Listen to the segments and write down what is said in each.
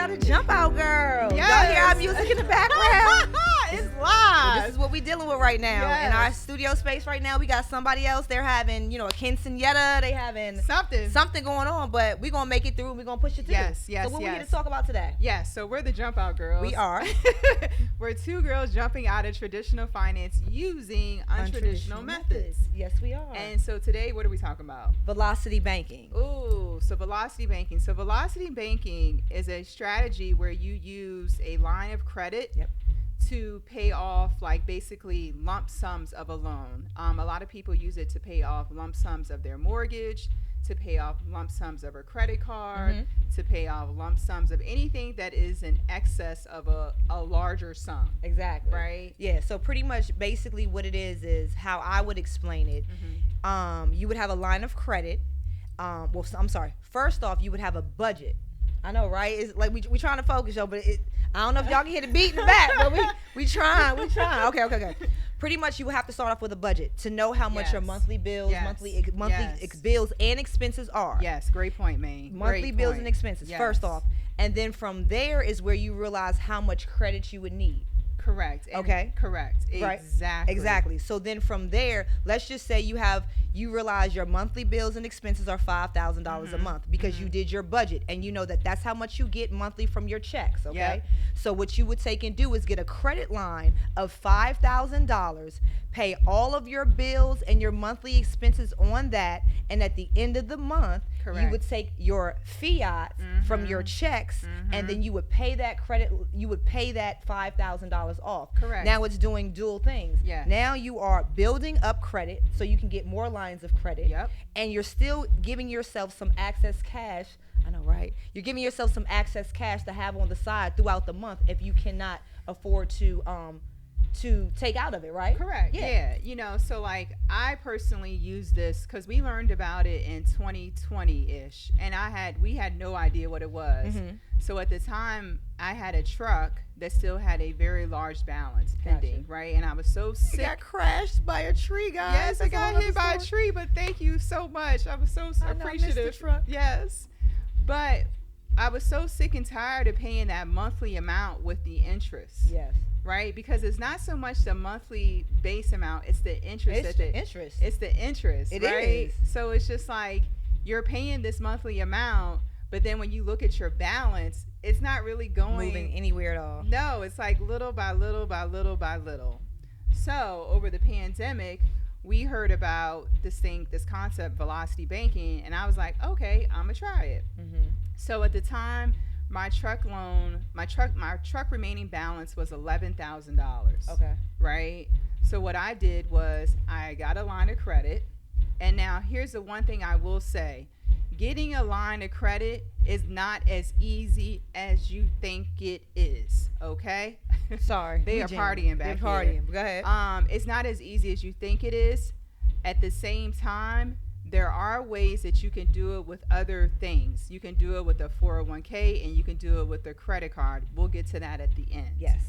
are the Jump Out Girls. Yes. Y'all hear our music in the background? It's live. Well, this is what we dealing with right now. Yes. In our studio space right now, we got somebody else. They're having, a quinceañera. They having something going on, but we're going to make it through. We're going to push it through. Yes. So what we here to talk about today? Yes, so we're the Jump Out Girls. We are. We're two girls jumping out of traditional finance using untraditional methods. Yes, we are. And so today, what are we talking about? Velocity banking. Ooh, so velocity banking. So velocity banking is a strategy where you use a line of credit to pay off like basically lump sums of a loan. A lot of people use it to pay off lump sums of their mortgage, to pay off lump sums of a credit card, to pay off lump sums of anything that is in excess of a larger sum. Exactly. Right? Yeah, so pretty much basically what it is how I would explain it. You would have a line of credit. First off, you would have a budget. I know, right? It's like we trying to focus, yo, but I don't know if y'all can hear the beat in the back, but we trying. Okay. Pretty much, you have to start off with a budget to know how much your monthly bills, monthly bills and expenses are. Yes, great point, man. Monthly bills and expenses, first off. And then from there is where you realize how much credit you would need. Correct. Okay. Correct. Right. Exactly. So then from there, let's just say you realize your monthly bills and expenses are $5,000 a month because you did your budget and you know that that's how much you get monthly from your checks. Okay. Yep. So what you would take and do is get a credit line of $5,000, pay all of your bills and your monthly expenses on that, and at the end of the month, you would take your fiat from your checks, and then you would pay that that $5,000 off. Correct. Now it's doing dual things. Yeah. Now you are building up credit so you can get more lines of credit. Yep. And you're still giving yourself some access cash. I know, right? You're giving yourself some access cash to have on the side throughout the month if you cannot afford to take out of it, right? Correct. Yeah. So like I personally use this because we learned about it in 2020-ish, and we had no idea what it was. So at the time, I had a truck that still had a very large balance pending, right? And I was so sick. It got crashed by a tree, guys. Yes, I got hit by a tree, but thank you so much. I was so appreciative. I missed the truck. Yes. But I was so sick and tired of paying that monthly amount with the interest. Yes. Right? Because it's not so much the monthly base amount, it's the interest. It's the interest. It's the interest, It right? is. So it's just like you're paying this monthly amount, but then when you look at your balance, it's not really moving anywhere at all. No, it's like little by little by little by little. So over the pandemic, we heard about this concept, velocity banking, and I was like, okay, I'm gonna try it. So at the time, my truck remaining balance was $11,000. Okay. Right. So what I did was I got a line of credit, and now here's the one thing I will say: getting a line of credit is not as easy as you think it is. Okay. Sorry. They are partying back here. They're partying. Go ahead. It's not as easy as you think it is. At the same time, there are ways that you can do it with other things. You can do it with a 401k, and you can do it with a credit card. We'll get to that at the end. Yes.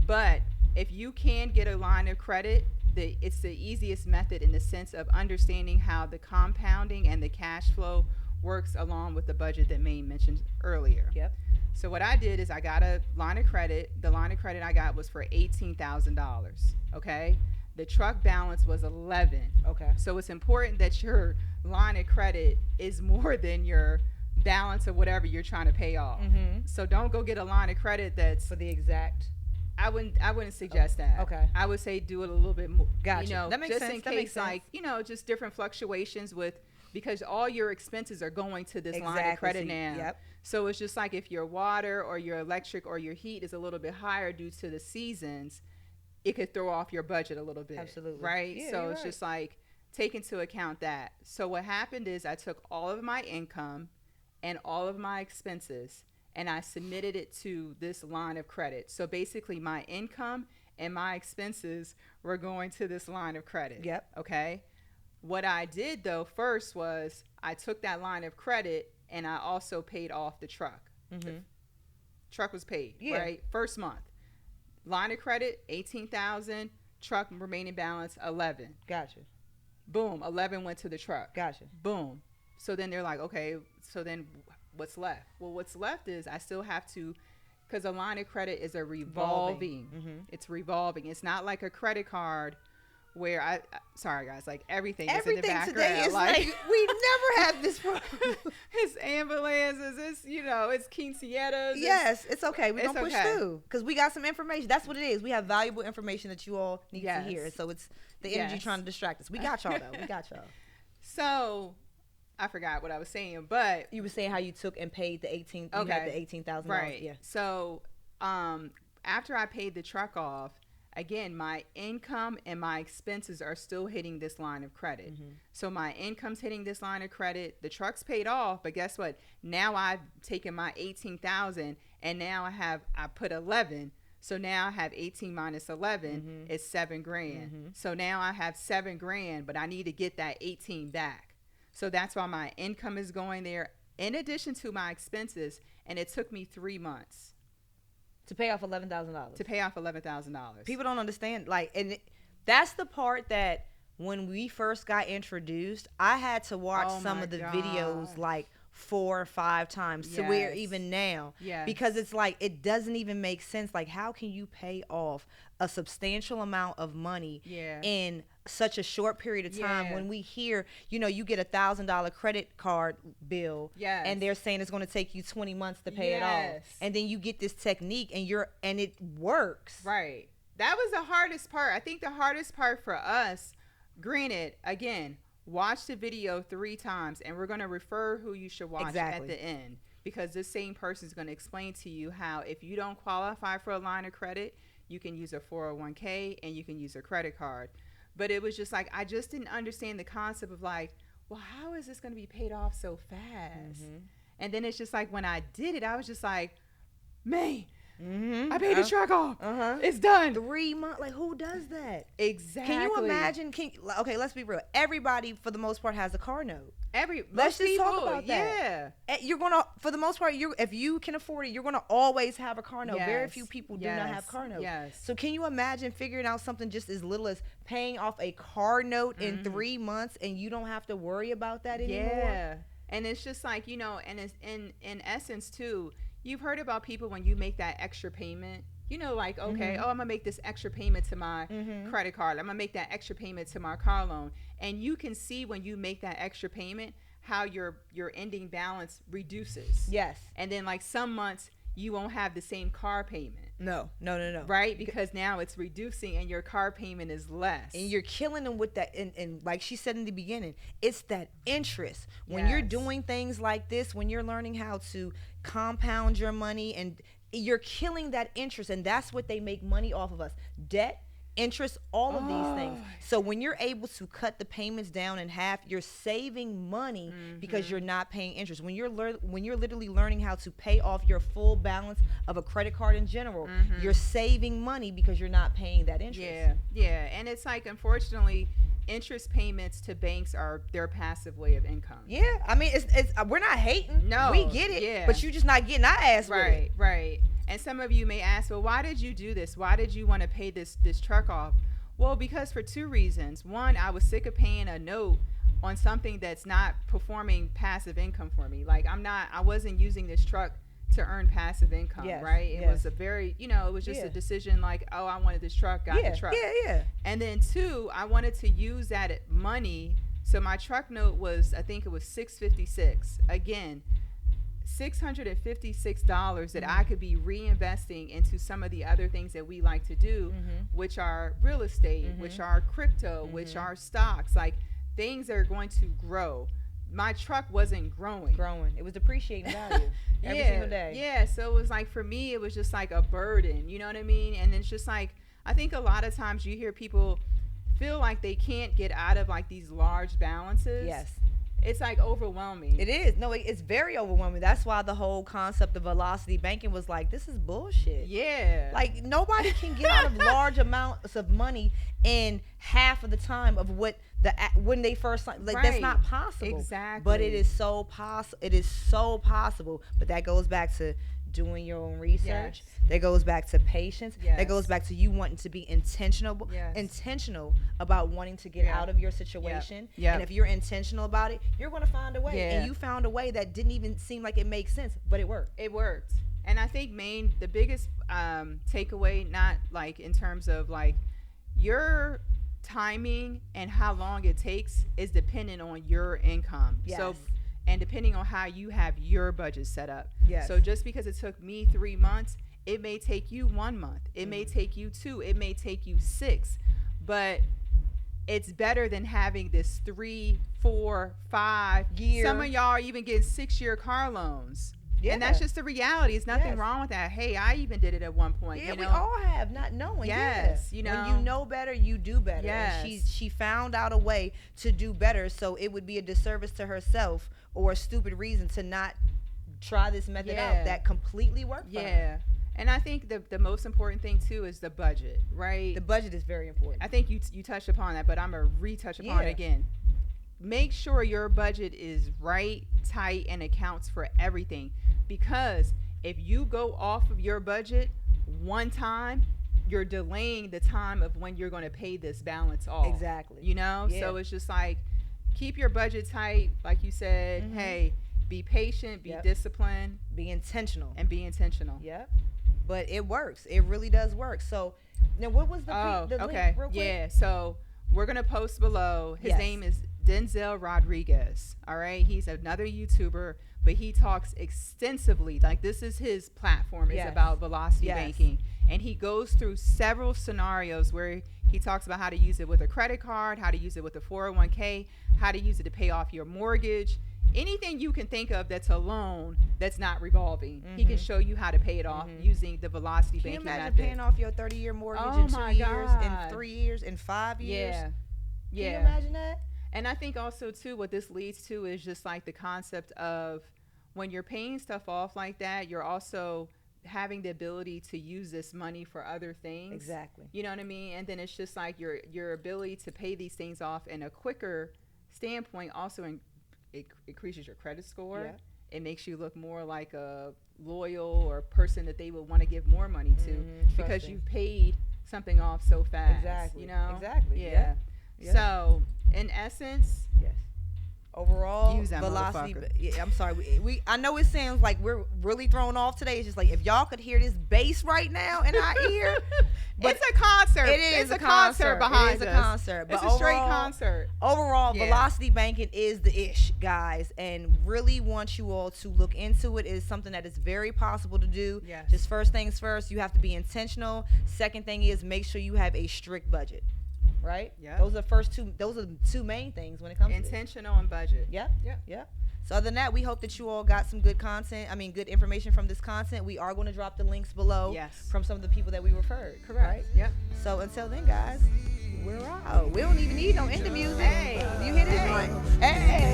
But if you can get a line of credit, it's the easiest method in the sense of understanding how the compounding and the cash flow works along with the budget that Maine mentioned earlier. Yep. So what I did is I got a line of credit. The line of credit I got was for $18,000. Okay. The truck balance was 11. Okay. So it's important that your line of credit is more than your balance of whatever you're trying to pay off. So don't go get a line of credit that's for the exact. I wouldn't suggest that. Okay. I would say do it a little bit more. Gotcha. That makes just sense. in That case, makes sense. like, just different fluctuations because all your expenses are going to this line of credit now. Yep. So it's just like if your water or your electric or your heat is a little bit higher due to the seasons, it could throw off your budget a little bit. Absolutely. Right? Yeah, So it's just like take into account that. So what happened is I took all of my income and all of my expenses and I submitted it to this line of credit. So basically my income and my expenses were going to this line of credit. Yep. Okay. What I did though first was I took that line of credit and I also paid off the truck. The truck was paid, right? First month. Line of credit, $18,000. Truck remaining balance, 11. Gotcha. Boom, 11 went to the truck. Gotcha. Boom. So then they're like, okay, so then what's left? Well, what's left is I still have to, because a line of credit is a revolving. It's revolving. It's not like a credit card where sorry guys, like everything is in the background. Today is like we never have this problem. It's ambulances, it's it's quinceañeras. Yes, it's okay. We're gonna push through because we got some information. That's what it is. We have valuable information that you all need to hear. So it's the energy trying to distract us. We got y'all though. We got y'all. So I forgot what I was saying, but you were saying how you took and paid the 18. You had the $18,000. Right. Yeah. So after I paid the truck off, again, my income and my expenses are still hitting this line of credit. So my income's hitting this line of credit. The truck's paid off, but guess what? Now I've taken my 18,000 and now I put 11. So now I have 18 minus 11 is $7,000. So now I have $7,000, but I need to get that 18 back. So that's why my income is going there in addition to my expenses. And it took me 3 months. To pay off $11,000. To pay off $11,000. People don't understand. That's the part that when we first got introduced, I had to watch some of the videos like 4 or 5 times to where even now. Because it's like, it doesn't even make sense. Like, how can you pay off a substantial amount of money in such a short period of time when we hear, you get $1,000 credit card bill and they're saying it's going to take you 20 months to pay it off. And then you get this technique and it works. Right. That was the hardest part. I think the hardest part for us, granted, again, watch the video 3 times and we're going to refer who you should watch at the end, because this same person is going to explain to you how if you don't qualify for a line of credit, you can use a 401k and you can use a credit card. But it was just like, I just didn't understand the concept of like, well, how is this going to be paid off so fast? And then it's just like, when I did it, I was just like, man, I paid the truck off. It's done. 3 months. Like, who does that? Exactly. Can you imagine? Okay, let's be real. Everybody, for the most part, has a car note. Let's just talk about that. Yeah. You're going to, for the most part, if you can afford it, you're going to always have a car note. Very few people do not have car notes. So can you imagine figuring out something just as little as paying off a car note in 3 months and you don't have to worry about that anymore? Yeah. And it's just like, and it's in essence too, you've heard about people when you make that extra payment, like, okay, I'm going to make this extra payment to my credit card. I'm going to make that extra payment to my car loan. And you can see when you make that extra payment how your ending balance reduces. Yes. And then like some months you won't have the same car payment. No. Right? Because now it's reducing and your car payment is less. And you're killing them with that. And like she said in the beginning, it's that interest. When you're doing things like this, when you're learning how to compound your money, and you're killing that interest. And that's what they make money off of us. Debt, interest, all of these things. So when you're able to cut the payments down in half, you're saving money because you're not paying interest. When you're literally learning how to pay off your full balance of a credit card in general, you're saving money because you're not paying that interest. Yeah. And it's like, unfortunately, interest payments to banks are their passive way of income. Yeah, I mean, it's we're not hating. No, we get it. But you're just not getting our ass with it. Right. And some of you may ask, well, why did you do this? Why did you want to pay this truck off? Well, because for 2 reasons. One, I was sick of paying a note on something that's not performing passive income for me. Like, I wasn't using this truck to earn passive income, right? It was a very, it was just a decision like, oh, I wanted this truck, got the truck. Yeah. And then 2, I wanted to use that money. So my truck note was, I think it was $656. Again, $656 that I could be reinvesting into some of the other things that we like to do, which are real estate, which are crypto, which are stocks, like things that are going to grow. My truck wasn't growing. It was depreciating value every single day. Yeah. So it was like, for me, it was just like a burden. You know what I mean? And it's just like, I think a lot of times you hear people feel like they can't get out of like these large balances. Yes. It's like overwhelming. It is. No, it's very overwhelming. That's why the whole concept of velocity banking was like, this is bullshit. Yeah. Like, nobody can get out of large amounts of money in half of the time of what when they first like that's not possible. Exactly. But it is so possible. But that goes back to doing your own research. Yes. That goes back to patience. Yes. That goes back to you wanting to be intentional. Yes. Intentional about wanting to get out of your situation. Yep. And if you're intentional about it, you're going to find a way. Yeah. And you found a way that didn't even seem like it makes sense, but it worked. It worked. And I think the biggest takeaway, not like in terms of like your timing and how long it takes, is dependent on your income. Yes. So, and depending on how you have your budget set up. Yes. So just because it took me 3 months, it may take you 1 month. It may take you 2. It may take you 6. But it's better than having this 3, 4, 5 year. Some of y'all are even getting 6-year car loans. Yeah. And that's just the reality. There's nothing Yes. wrong with that. Hey, I even did it at one point. Yeah, you know? we all have, not knowing. Yes, Yeah. you know. When you know better, you do better. Yes. And she found out a way to do better, so it would be a disservice to herself or a stupid reason to not try this method out that completely worked for her. Yeah. And I think the most important thing too is the budget, right? The budget is very important. I think you touched upon that, but I'm going to retouch upon it again. Make sure your budget is right, tight, and accounts for everything. Because if you go off of your budget one time, you're delaying the time of when you're going to pay this balance off. Exactly. You know? Yeah. So it's just like, keep your budget tight. Like you said, hey, be patient, be disciplined. Be intentional. And be intentional. Yep. But it works. It really does work. So now what was the link real quick? Yeah. So we're going to post below. His name is Denzel Rodriguez. All right. He's another YouTuber, but he talks extensively. Like, this is his platform. It's about velocity banking. And he goes through several scenarios where he talks about how to use it with a credit card, how to use it with a 401k, how to use it to pay off your mortgage. Anything you can think of that's a loan that's not revolving, he can show you how to pay it off using the velocity banking method. Can you imagine paying off your 30-year mortgage in 2 years, in 3 years, in 5 years? Yeah. Can you imagine that? And I think also, too, what this leads to is just like the concept of when you're paying stuff off like that, you're also having the ability to use this money for other things. Exactly. You know what I mean? And then it's just like your ability to pay these things off in a quicker standpoint also it increases your credit score. Yeah. It makes you look more like a loyal or a person that they would want to give more money to because you've paid something off so fast. Exactly. You know? Exactly. Yeah. Yep. So, in essence, overall, use that velocity. I'm sorry. We I know it sounds like we're really thrown off today. It's just like if y'all could hear this bass right now in our ear. But it's a concert. It is a concert behind us. It is a concert. It's a straight concert. Overall, velocity banking is the ish, guys, and really want you all to look into it. It is something that is very possible to do. Yes. Just first things first, you have to be intentional. Second thing is make sure you have a strict budget. Right? Yeah. Those are the two main things when it comes to intentional and budget. Yep. So other than that, we hope that you all got some good good information from this content. We are going to drop the links below from some of the people that we referred. Correct. Right? Yep. So until then, guys, we're out. We don't even need no end music. Hey. You hear this one? Hey.